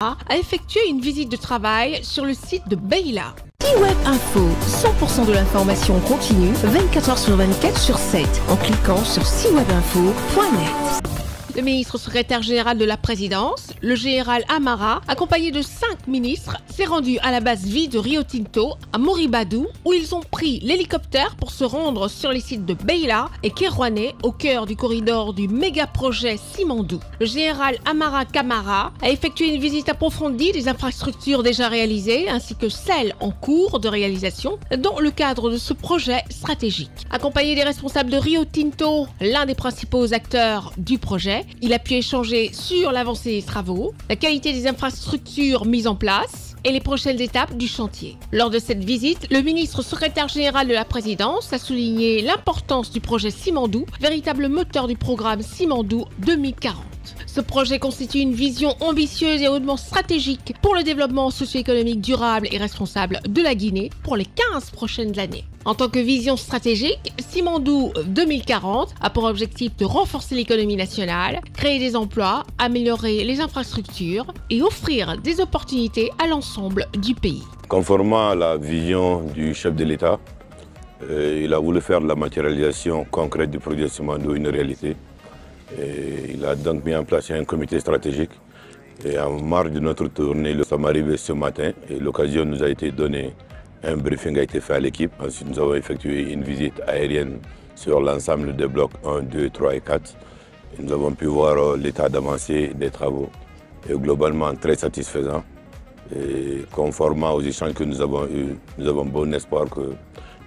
a effectué une visite de travail sur le site de Beyla. C-Web Info, 100% de l'information continue, 24 h sur 24 sur 7, en cliquant sur cwebinfo.net. Le ministre secrétaire général de la présidence, le général Amara, accompagné de 5 ministres, s'est rendu à la base vie de Rio Tinto à Moribadou, où ils ont pris l'hélicoptère pour se rendre sur les sites de Beyla et Kerouané, au cœur du corridor du méga-projet Simandou. Le général Amara Kamara a effectué une visite approfondie des infrastructures déjà réalisées, ainsi que celles en cours de réalisation, dans le cadre de ce projet stratégique. Accompagné des responsables de Rio Tinto, l'un des principaux acteurs du projet, il a pu échanger sur l'avancée des travaux, la qualité des infrastructures mises en place et les prochaines étapes du chantier. Lors de cette visite, le ministre secrétaire général de la présidence a souligné l'importance du projet Simandou, véritable moteur du programme Simandou 2040. Ce projet constitue une vision ambitieuse et hautement stratégique pour le développement socio-économique durable et responsable de la Guinée pour les 15 prochaines années. En tant que vision stratégique, Simandou 2040 a pour objectif de renforcer l'économie nationale, créer des emplois, améliorer les infrastructures et offrir des opportunités à l'ensemble du pays. Conformément à la vision du chef de l'État, il a voulu faire de la matérialisation concrète du projet Simandou une réalité. Et il a donc mis en place un comité stratégique. Et en marge de notre tournée, nous sommes arrivés ce matin et l'occasion nous a été donnée. Un briefing a été fait à l'équipe. Ensuite, nous avons effectué une visite aérienne sur l'ensemble des blocs 1, 2, 3 et 4. Et nous avons pu voir l'état d'avancée des travaux. Et globalement, très satisfaisant. Et conformément aux échanges que nous avons eus, nous avons bon espoir que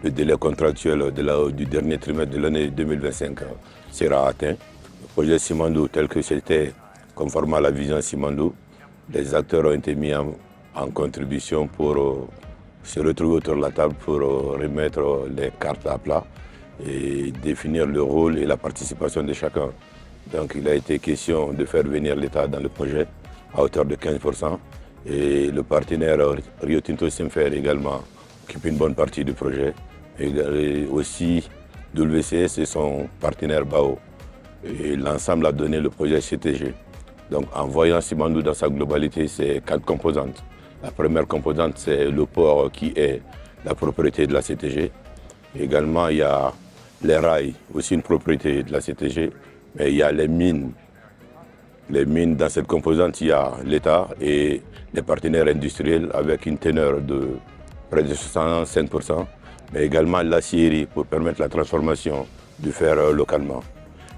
le délai contractuel du dernier trimestre de l'année 2025 sera atteint. Le projet Simandou tel que c'était, conformément à la vision Simandou, les acteurs ont été mis en contribution pour se retrouver autour de la table pour remettre les cartes à plat et définir le rôle et la participation de chacun. Donc il a été question de faire venir l'État dans le projet à hauteur de 15%. Et le partenaire Rio Tinto Simfer également occupe une bonne partie du projet. Et aussi WCS et son partenaire BAO. Et l'ensemble a donné le projet CTG. Donc en voyant Simandou dans sa globalité, c'est 4 composantes. La première composante, c'est le port qui est la propriété de la CTG. Également, il y a les rails, aussi une propriété de la CTG. Mais il y a les mines. Les mines, dans cette composante, il y a l'État et les partenaires industriels avec une teneur de près de 65%. Mais également l'acierie pour permettre la transformation du fer localement.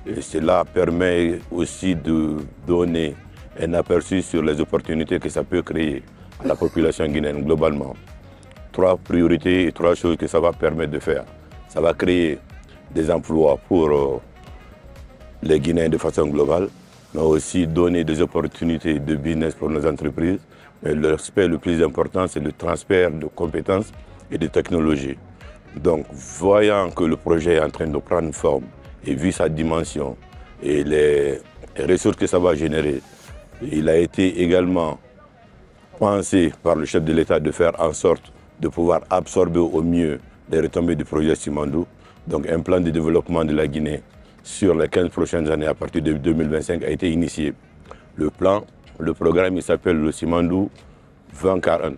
Et cela permet aussi de donner un aperçu sur les opportunités que ça peut créer à la population guinéenne globalement. 3 priorités et 3 choses que ça va permettre de faire. Ça va créer des emplois pour les Guinéens de façon globale, mais aussi donner des opportunités de business pour nos entreprises. Mais l'aspect le plus important, c'est le transfert de compétences et de technologies. Donc, voyant que le projet est en train de prendre forme, et vu sa dimension et les ressources que ça va générer, il a été également pensé par le chef de l'État de faire en sorte de pouvoir absorber au mieux les retombées du projet Simandou. Donc un plan de développement de la Guinée sur les 15 prochaines années à partir de 2025 a été initié. Le programme, il s'appelle le Simandou 2040.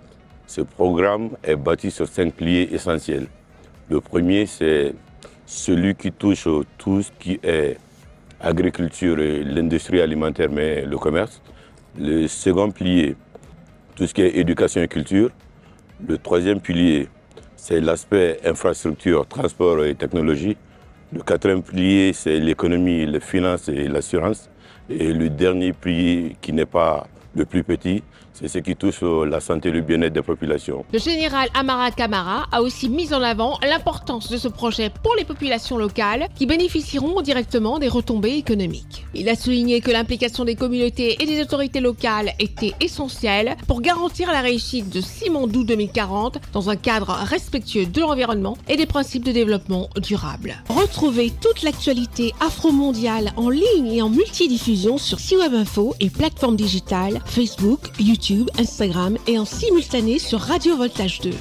Ce programme est bâti sur 5 piliers essentiels. Le premier, c'est celui qui touche tout ce qui est agriculture et l'industrie alimentaire, mais le commerce. Le second pilier, tout ce qui est éducation et culture. Le troisième pilier, c'est l'aspect infrastructure, transport et technologie. Le quatrième pilier, c'est l'économie, les finances et l'assurance. Et le dernier pilier, qui n'est pas le plus petit, c'est ce qui touche la santé et le bien-être des populations. Le général Amara Kamara a aussi mis en avant l'importance de ce projet pour les populations locales qui bénéficieront directement des retombées économiques. Il a souligné que l'implication des communautés et des autorités locales était essentielle pour garantir la réussite de Simandou 2040 dans un cadre respectueux de l'environnement et des principes de développement durable. Retrouvez toute l'actualité afro-mondiale en ligne et en multidiffusion sur C-Web Info et plateformes digitales Facebook, YouTube, Instagram et en simultané sur Radio Voltage 2.